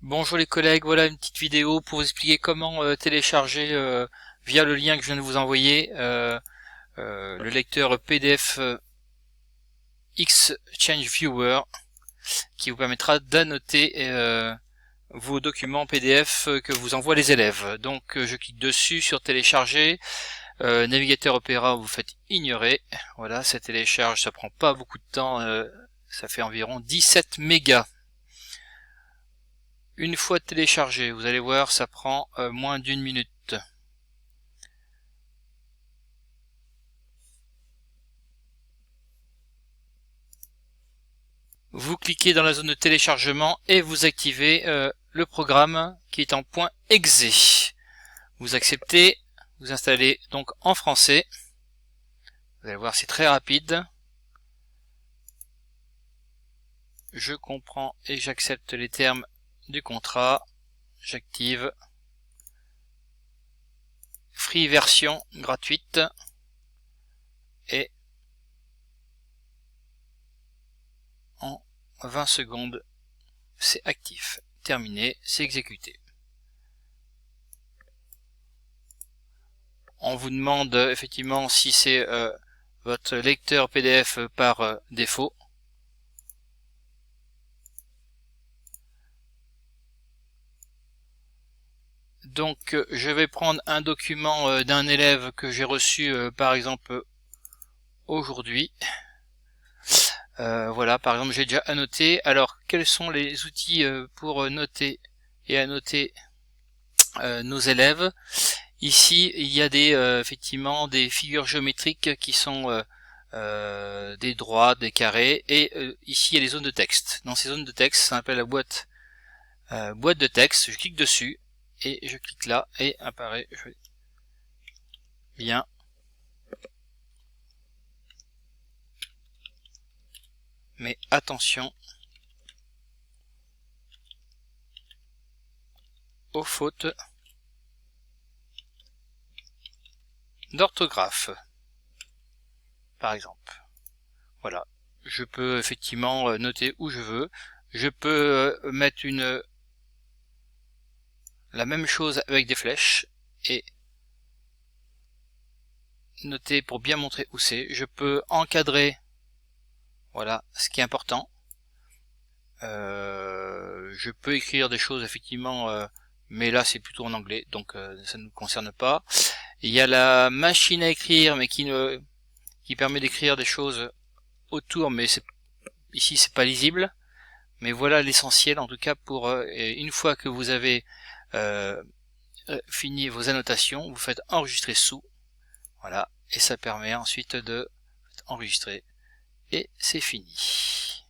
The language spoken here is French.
Bonjour les collègues, voilà une petite vidéo pour vous expliquer comment télécharger via le lien que je viens de vous envoyer le lecteur PDF Exchange Viewer qui vous permettra d'annoter vos documents PDF que vous envoient les élèves. Donc je clique dessus sur télécharger, navigateur Opera vous faites ignorer, voilà ça télécharge, ça prend pas beaucoup de temps, ça fait environ 17 mégas. Une fois téléchargé, vous allez voir, ça prend moins d'une minute. Vous cliquez dans la zone de téléchargement et vous activez le programme qui est en .exe. Vous acceptez, vous installez donc en français. Vous allez voir, c'est très rapide. Je comprends et j'accepte les termes du contrat. J'active. Free version gratuite. Et en 20 secondes, c'est actif. Terminé, c'est exécuté. On vous demande effectivement si c'est votre lecteur PDF par défaut. Donc je vais prendre un document d'un élève que j'ai reçu par exemple aujourd'hui. Voilà, par exemple j'ai déjà annoté. Alors quels sont les outils pour noter et annoter nos élèves? Ici il y a des effectivement des figures géométriques qui sont des droits, des carrés, et ici il y a les zones de texte. Dans ces zones de texte, ça s'appelle la boîte de texte. Je clique dessus et je clique là et apparaît bien. Mais attention aux fautes d'orthographe, par exemple. Voilà, je peux effectivement noter où je veux. Je peux mettre la même chose avec des flèches et noter pour bien montrer où c'est. Je peux encadrer, voilà, ce qui est important. Je peux écrire des choses effectivement, mais là c'est plutôt en anglais, donc ça ne nous concerne pas. Il y a la machine à écrire, mais qui permet d'écrire des choses autour, mais ici c'est pas lisible. Mais voilà l'essentiel en tout cas pour une fois que vous avez fini vos annotations, vous faites enregistrer sous, voilà, et ça permet ensuite de enregistrer et c'est fini.